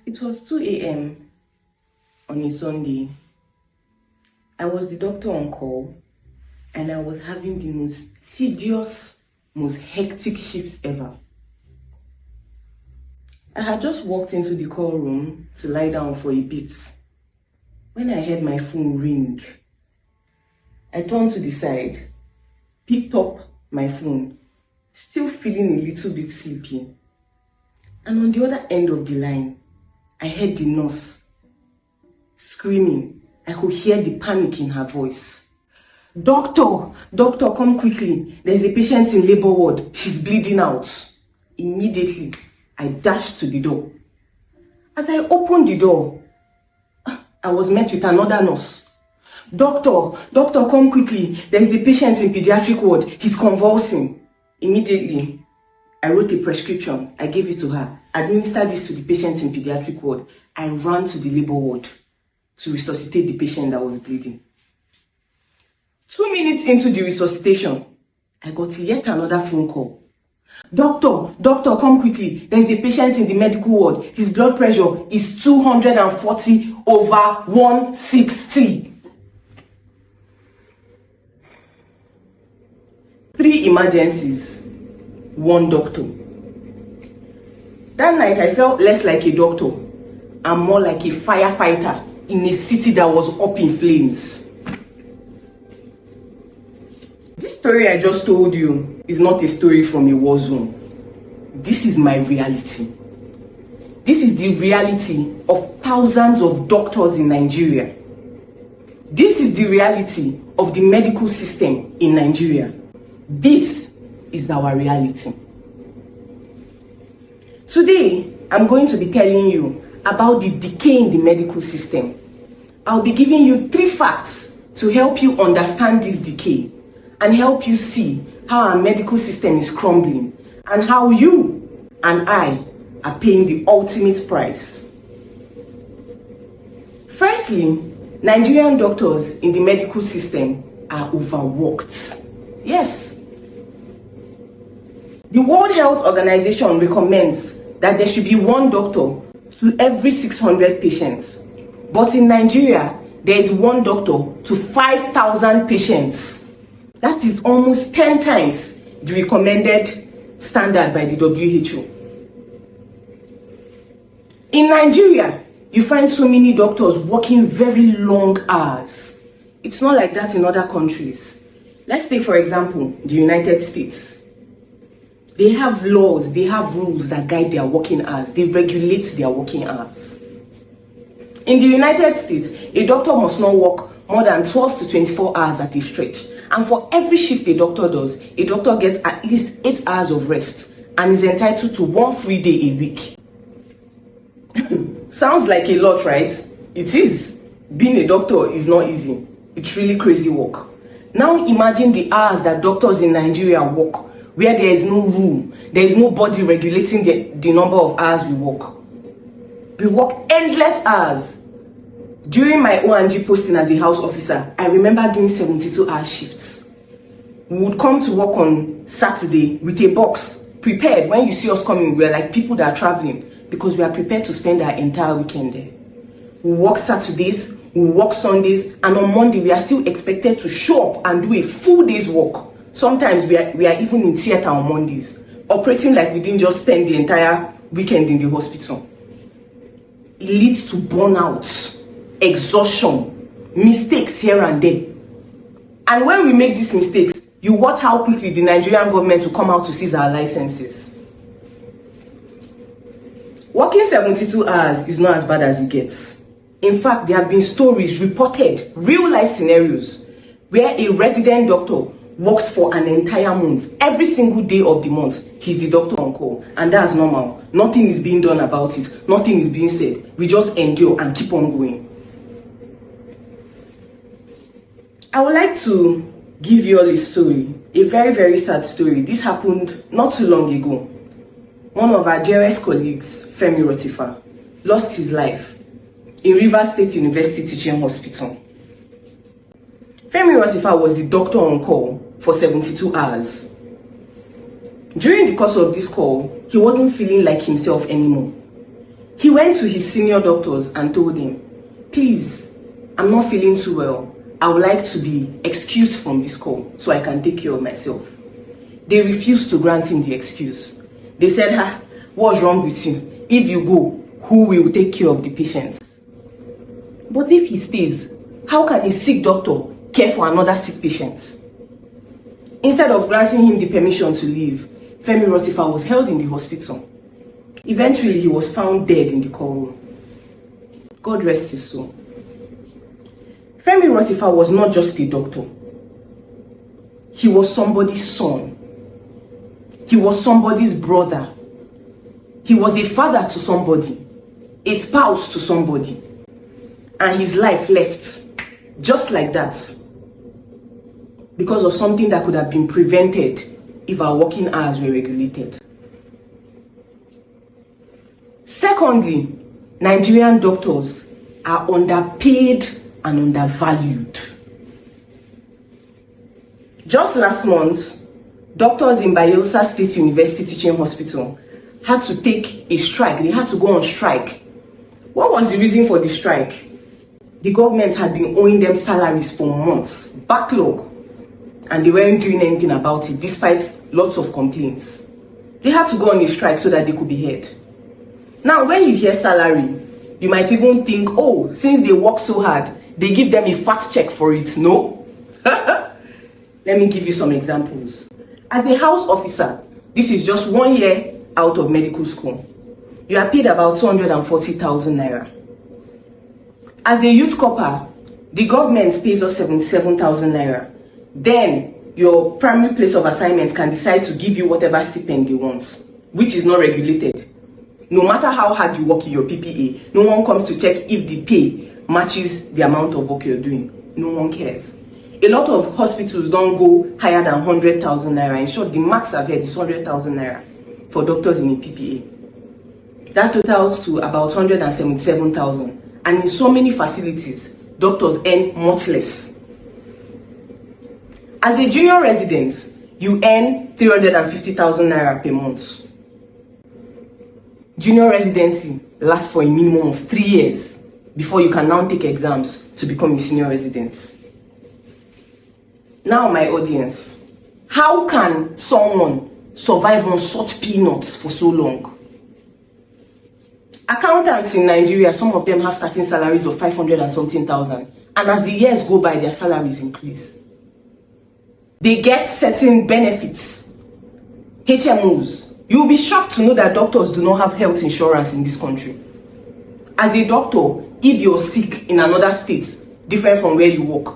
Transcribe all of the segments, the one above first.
It was 2 a.m. on a Sunday. I was the doctor on call and I was having the most tedious, most hectic shifts ever. I had just walked into the call room to lie down for a bit when I heard my phone ring. I turned to the side, picked up my phone, still feeling a little bit sleepy. And on the other end of the line, I heard the nurse screaming. I could hear the panic in her voice. Doctor, come quickly. There's a patient in labor ward. She's bleeding out. Immediately, I dashed to the door. As I opened the door, I was met with another nurse. Doctor, come quickly. There's a patient in pediatric ward. He's convulsing. Immediately, I wrote a prescription. I gave it to her. Administered this to the patient in pediatric ward. I ran to the labor ward to resuscitate the patient that was bleeding. 2 minutes into the resuscitation, I got yet another phone call. Doctor, come quickly. There's a patient in the medical ward. His blood pressure is 240/160. 3 emergencies, 1 doctor. That night I felt less like a doctor and more like a firefighter in a city that was up in flames. This story I just told you is not a story from a war zone. This is my reality. This is the reality of thousands of doctors in Nigeria. This is the reality of the medical system in Nigeria. This is our reality. Today, I'm going to be telling you about the decay in the medical system. I'll be giving you 3 facts to help you understand this decay and help you see how our medical system is crumbling and how you and I are paying the ultimate price. Firstly, Nigerian doctors in the medical system are overworked. Yes. The World Health Organization recommends that there should be 1 doctor to every 600 patients. But in Nigeria, there is 1 doctor to 5,000 patients. That is almost 10 times the recommended standard by the WHO. In Nigeria, you find so many doctors working very long hours. It's not like that in other countries. Let's take, for example, the United States. They have laws, they have rules that guide their working hours. They regulate their working hours. In the United States, a doctor must not work more than 12 to 24 hours at a stretch. And for every shift a doctor does, a doctor gets at least 8 hours of rest and is entitled to 1 free day a week. Sounds like a lot, right? It is. Being a doctor is not easy. It's really crazy work. Now imagine the hours that doctors in Nigeria work, where there is no rule, there is nobody regulating the number of hours we work. We work endless hours. During my ONG posting as a house officer, I remember doing 72-hour shifts. We would come to work on Saturday with a box, prepared. When you see us coming, we are like people that are traveling because we are prepared to spend our entire weekend there. We work Saturdays, we work Sundays, and on Monday we are still expected to show up and do a full day's work. Sometimes we are even in theater on Mondays, operating like we didn't just spend the entire weekend in the hospital. It leads to burnout, exhaustion, mistakes here and there. And when we make these mistakes, you watch how quickly the Nigerian government will come out to seize our licenses. Working 72 hours is not as bad as it gets. In fact, there have been stories reported, real life scenarios, where a resident doctor works for an entire month. Every single day of the month, he's the doctor on call. And that's normal. Nothing is being done about it. Nothing is being said. We just endure and keep on going. I would like to give you all a story. A very, very sad story. This happened not too long ago. One of our dearest colleagues, Femi Rotifa, lost his life in Rivers State University Teaching Hospital. Femi Rotifa was the doctor on call for 72 hours. During the course of this call, he wasn't feeling like himself anymore. He went to his senior doctors and told them, please, I'm not feeling too well. I would like to be excused from this call so I can take care of myself. They refused to grant him the excuse. They said, what's wrong with you? If you go, who will take care of the patients? But if he stays, how can a sick doctor care for another sick patient? Instead of granting him the permission to leave, Femi Rotifa was held in the hospital. Eventually, he was found dead in the call room. God rest his soul. Femi Rotifa was not just a doctor. He was somebody's son. He was somebody's brother. He was a father to somebody, a spouse to somebody. And his life left just like that because of something that could have been prevented if our working hours were regulated. Secondly, Nigerian doctors are underpaid and undervalued. Just last month, doctors in Bayelsa State University Teaching Hospital had to take a strike. They had to go on strike. What was the reason for the strike? The government had been owing them salaries for months, backlog, and they weren't doing anything about it despite lots of complaints. They had to go on a strike so that they could be heard. Now, when you hear salary, you might even think, oh, since they work so hard, they give them a fat check for it. No. Let me give you some examples. As a house officer, this is just 1 year out of medical school. You are paid about 240,000 naira. As a youth corper, the government pays us 77,000 naira. Then your primary place of assignment can decide to give you whatever stipend they want, which is not regulated. No matter how hard you work in your PPA, no one comes to check if the pay matches the amount of work you're doing. No one cares. A lot of hospitals don't go higher than 100,000 naira. In short, the max I've heard is 100,000 naira for doctors in a PPA. That totals to about 177,000. And in so many facilities, doctors earn much less. As a junior resident, you earn 350,000 naira per month. Junior residency lasts for a minimum of 3 years before you can now take exams to become a senior resident. Now, my audience, how can someone survive on such peanuts for so long? Accountants in Nigeria, some of them have starting salaries of 500 and something thousand. And as the years go by, their salaries increase. They get certain benefits, HMOs. You'll be shocked to know that doctors do not have health insurance in this country. As a doctor, if you're sick in another state, different from where you work,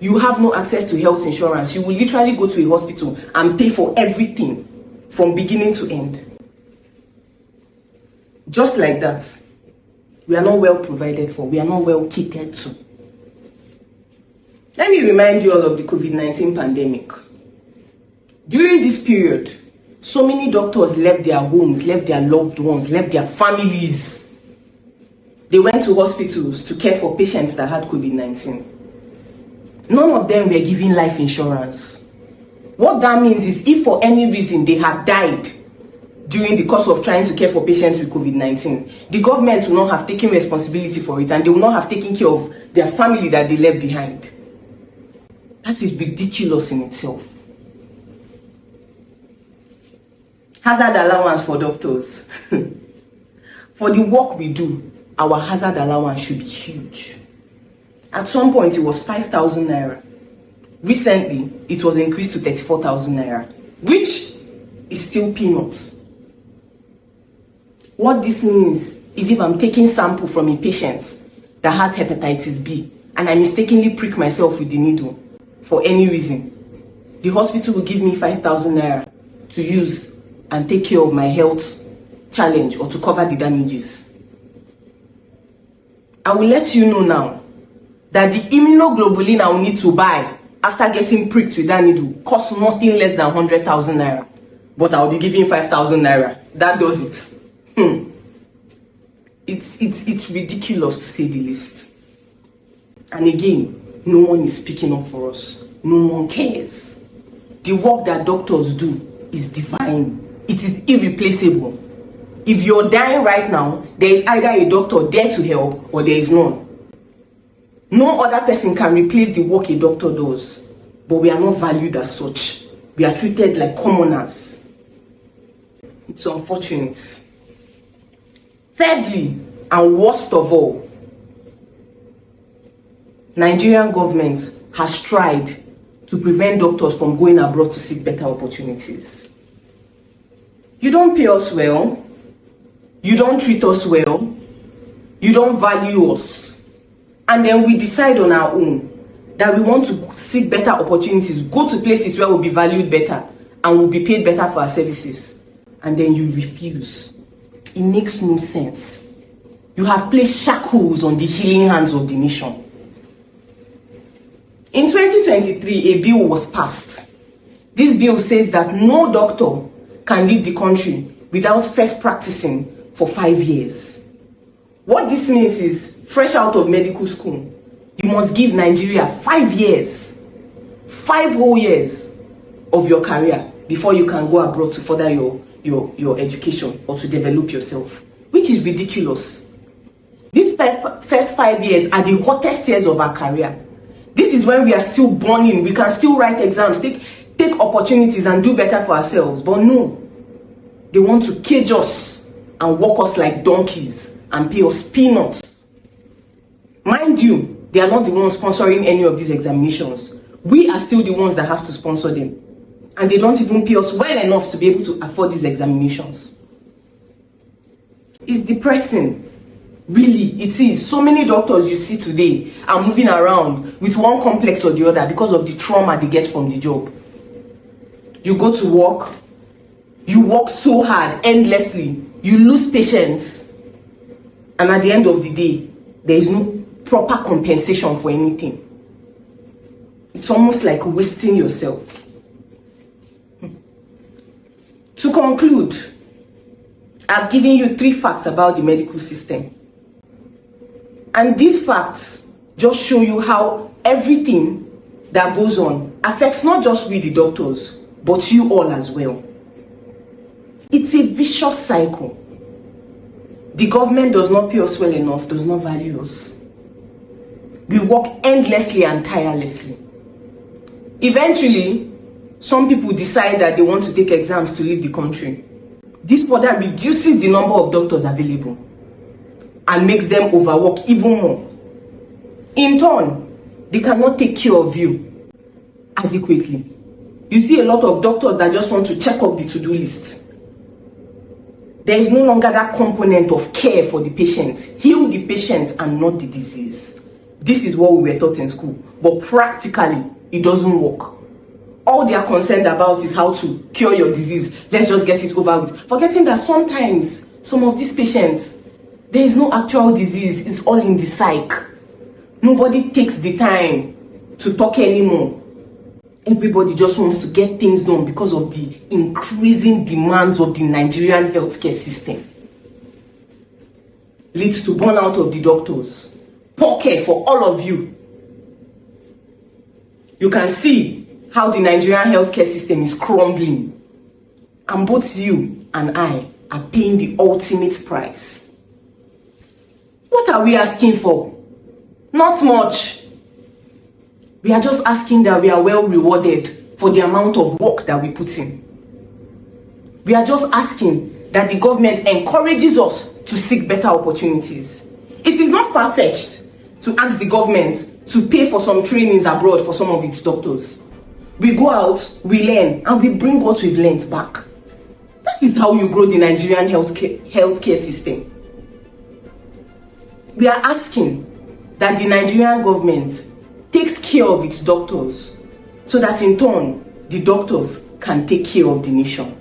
you have no access to health insurance. You will literally go to a hospital and pay for everything from beginning to end. Just like that, we are not well provided for. We are not well catered to. Let me remind you all of the COVID-19 pandemic. During this period, so many doctors left their homes, left their loved ones, left their families. They went to hospitals to care for patients that had COVID-19. None of them were given life insurance. What that means is if for any reason they had died during the course of trying to care for patients with COVID-19, the government will not have taken responsibility for it and they will not have taken care of their family that they left behind. That is ridiculous in itself. Hazard allowance for doctors. For the work we do, our hazard allowance should be huge. At some point, it was 5,000 naira. Recently, it was increased to 34,000 naira, which is still peanuts. What this means is if I'm taking sample from a patient that has hepatitis B and I mistakenly prick myself with the needle for any reason, the hospital will give me 5,000 naira to use and take care of my health challenge or to cover the damages. I will let you know now that the immunoglobulin I will need to buy after getting pricked with that needle costs nothing less than 100,000 naira. But I will be giving 5,000 naira. That does it. It's ridiculous to say the least. And again, no one is speaking up for us. No one cares. The work that doctors do is divine. It is irreplaceable. If you're dying right now, there is either a doctor there to help or there is none. No other person can replace the work a doctor does, but we are not valued as such. We are treated like commoners. It's unfortunate. Thirdly, and worst of all, Nigerian government has tried to prevent doctors from going abroad to seek better opportunities. You don't pay us well, you don't treat us well, you don't value us, and then we decide on our own that we want to seek better opportunities, go to places where we'll be valued better and we'll be paid better for our services, and then you refuse. It makes no sense. You have placed shackles on the healing hands of the nation. In 2023, a bill was passed. This bill says that no doctor can leave the country without first practicing for 5 years. What this means is, fresh out of medical school, you must give Nigeria 5 years, 5 whole years of your career before you can go abroad to further your education or to develop yourself, which is ridiculous. These first 5 years are the hottest years of our career. This is when we are still burning, we can still write exams, take opportunities and do better for ourselves. But no, they want to cage us and walk us like donkeys and pay us peanuts. Mind you, they are not the ones sponsoring any of these examinations. We are still the ones that have to sponsor them. And they don't even pay us well enough to be able to afford these examinations. It's depressing. Really, it is. So many doctors you see today are moving around with one complex or the other because of the trauma they get from the job. You go to work, you work so hard, endlessly, you lose patience, and at the end of the day, there is no proper compensation for anything. It's almost like wasting yourself. To conclude, I've given you 3 facts about the medical system. And these facts just show you how everything that goes on affects not just we the doctors, but you all as well. It's a vicious cycle. The government does not pay us well enough, does not value us. We work endlessly and tirelessly. Eventually, some people decide that they want to take exams to leave the country. This further reduces the number of doctors available and makes them overwork even more. In turn, they cannot take care of you adequately. You see a lot of doctors that just want to check off the to-do list. There is no longer that component of care for the patient. Heal the patient and not the disease. This is what we were taught in school, but practically, it doesn't work. All they are concerned about is how to cure your disease. Let's just get it over with. Forgetting that sometimes, some of these patients, there is no actual disease. It's all in the psyche. Nobody takes the time to talk anymore. Everybody just wants to get things done because of the increasing demands of the Nigerian healthcare system. Leads to burnout of the doctors. Poor care for all of you. You can see how the Nigerian healthcare system is crumbling. And both you and I are paying the ultimate price. What are we asking for? Not much. We are just asking that we are well rewarded for the amount of work that we put in. We are just asking that the government encourages us to seek better opportunities. It is not far-fetched to ask the government to pay for some trainings abroad for some of its doctors. We go out, we learn, and we bring what we've learned back. That is how you grow the Nigerian healthcare system. We are asking that the Nigerian government takes care of its doctors so that in turn, the doctors can take care of the nation.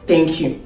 Thank you.